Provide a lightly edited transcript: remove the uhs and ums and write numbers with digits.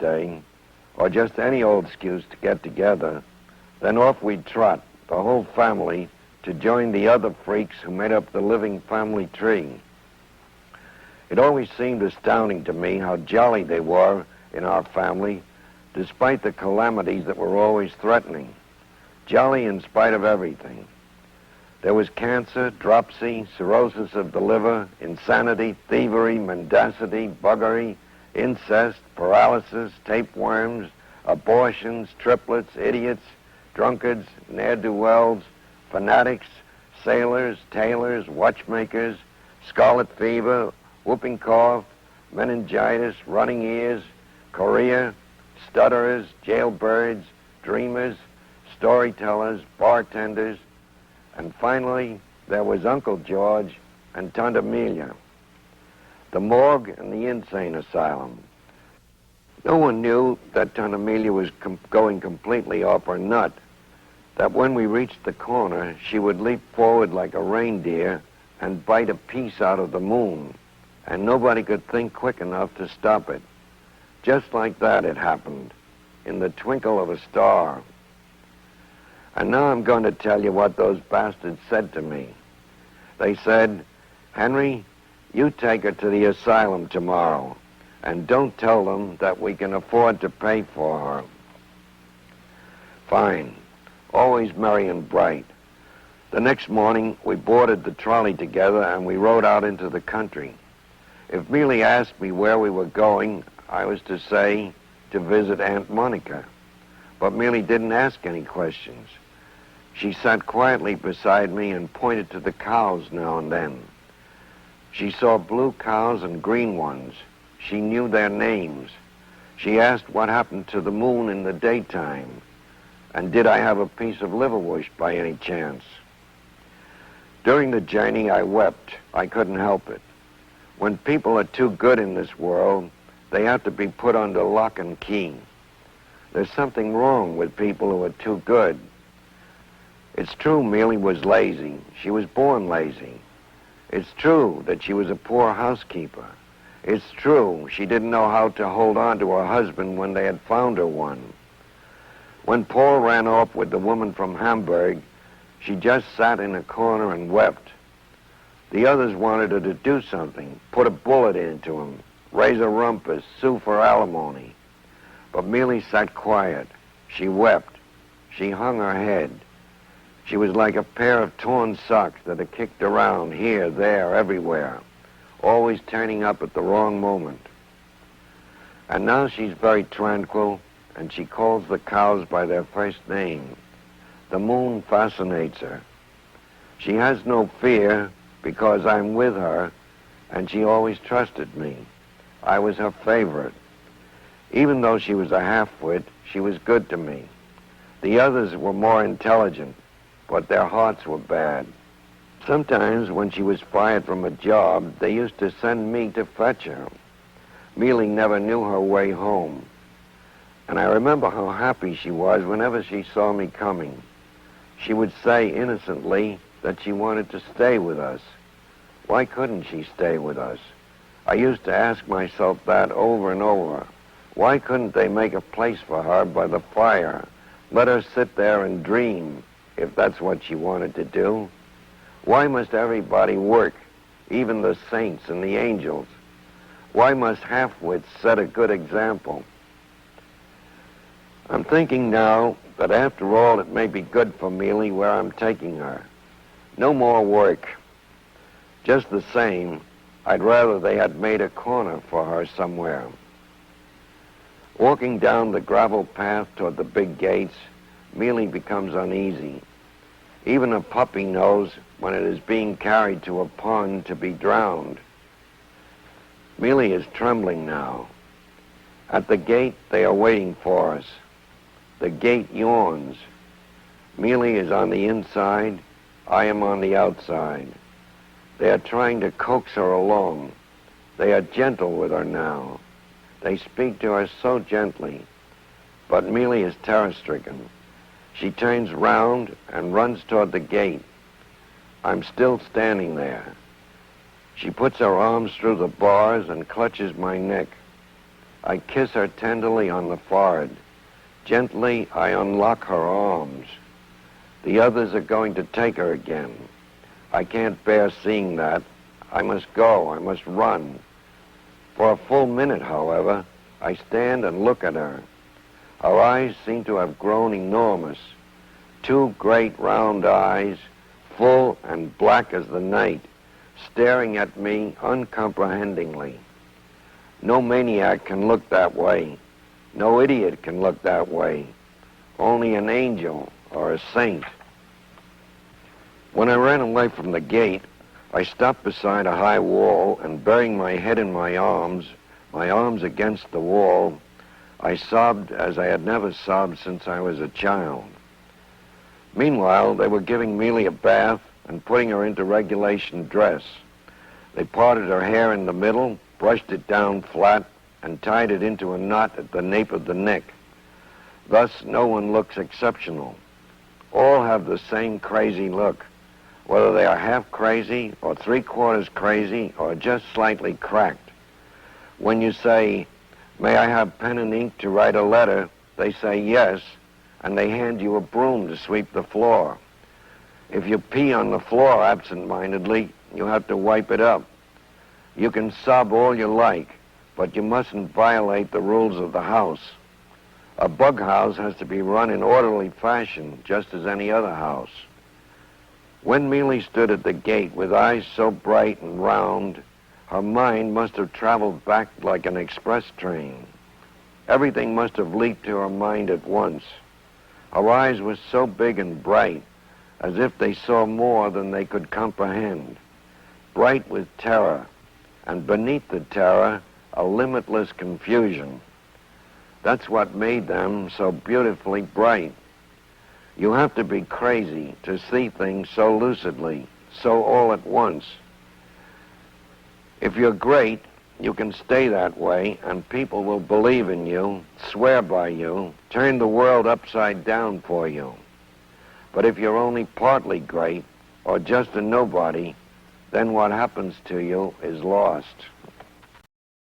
Day, or just any old excuse to get together, then off we'd trot, the whole family, to join the other freaks who made up the living family tree. It always seemed astounding to me how jolly they were in our family, despite the calamities that were always threatening. Jolly in spite of everything. There was cancer, dropsy, cirrhosis of the liver, insanity, thievery, mendacity, buggery, incest, paralysis, tapeworms, abortions, triplets, idiots, drunkards, ne'er-do-wells, fanatics, sailors, tailors, watchmakers, scarlet fever, whooping cough, meningitis, running ears, chorea, stutterers, jailbirds, dreamers, storytellers, bartenders, and finally, there was Uncle George and Tante Amelia, the morgue and the insane asylum. No one knew that Tante Amelia was going completely off her nut, that when we reached the corner, she would leap forward like a reindeer and bite a piece out of the moon, and nobody could think quick enough to stop it. Just like that it happened, in the twinkle of a star. And now I'm going to tell you what those bastards said to me. They said, "Henry, you take her to the asylum tomorrow, and don't tell them that we can afford to pay for her." Fine. Always merry and bright. The next morning, we boarded the trolley together and we rode out into the country. If Mealy asked me where we were going, I was to say to visit Aunt Monica. But Mealy didn't ask any questions. She sat quietly beside me and pointed to the cows now and then. She saw blue cows and green ones. She knew their names. She asked what happened to the moon in the daytime, and did I have a piece of liverwurst by any chance. During the journey, I wept. I couldn't help it. When people are too good in this world, they have to be put under lock and key. There's something wrong with people who are too good. It's true Mealy was lazy. She was born lazy. It's true that she was a poor housekeeper. It's true she didn't know how to hold on to her husband when they had found her one. When Paul ran off with the woman from Hamburg, she just sat in a corner and wept. The others wanted her to do something, put a bullet into him, raise a rumpus, sue for alimony. But Mealy sat quiet. She wept. She hung her head. She was like a pair of torn socks that are kicked around here, there, everywhere, always turning up at the wrong moment. And now she's very tranquil, and she calls the cows by their first name. The moon fascinates her. She has no fear because I'm with her, and she always trusted me. I was her favorite. Even though she was a half-wit, she was good to me. The others were more intelligent, but their hearts were bad. Sometimes when she was fired from a job, they used to send me to fetch her. Mealy never knew her way home. And I remember how happy she was whenever she saw me coming. She would say innocently that she wanted to stay with us. Why couldn't she stay with us? I used to ask myself that over and over. Why couldn't they make a place for her by the fire? Let her sit there and dream, if that's what she wanted to do. Why must everybody work, even the saints and the angels? Why must half-wits set a good example? I'm thinking now that after all it may be good for Mealy where I'm taking her. No more work. Just the same, I'd rather they had made a corner for her somewhere. Walking down the gravel path toward the big gates, Mealy becomes uneasy. Even a puppy knows when it is being carried to a pond to be drowned. Mealy is trembling now. At the gate, they are waiting for us. The gate yawns. Mealy is on the inside. I am on the outside. They are trying to coax her along. They are gentle with her now. They speak to her so gently. But Mealy is terror-stricken. She turns round and runs toward the gate. I'm still standing there. She puts her arms through the bars and clutches my neck. I kiss her tenderly on the forehead. Gently, I unlock her arms. The others are going to take her again. I can't bear seeing that. I must go. I must run. For a full minute, however, I stand and look at her. Her eyes seem to have grown enormous. Two great round eyes, full and black as the night, staring at me uncomprehendingly. No maniac can look that way. No idiot can look that way. Only an angel or a saint. When I ran away from the gate, I stopped beside a high wall and, burying my head in my arms against the wall, I sobbed as I had never sobbed since I was a child. Meanwhile, they were giving Mealy a bath and putting her into regulation dress. They parted her hair in the middle, brushed it down flat, and tied it into a knot at the nape of the neck. Thus, no one looks exceptional. All have the same crazy look, whether they are half crazy or three-quarters crazy or just slightly cracked. When you say, "May I have pen and ink to write a letter?" they say yes, and they hand you a broom to sweep the floor. If you pee on the floor absent-mindedly, you have to wipe it up. You can sob all you like, but you mustn't violate the rules of the house. A bug house has to be run in orderly fashion, just as any other house. When Mealy stood at the gate with eyes so bright and round, her mind must have traveled back like an express train. Everything must have leaped to her mind at once. Her eyes were so big and bright, as if they saw more than they could comprehend, bright with terror, and beneath the terror, a limitless confusion. That's what made them so beautifully bright. You have to be crazy to see things so lucidly, so all at once. If you're great, you can stay that way, and people will believe in you, swear by you, turn the world upside down for you. But if you're only partly great, or just a nobody, then what happens to you is lost.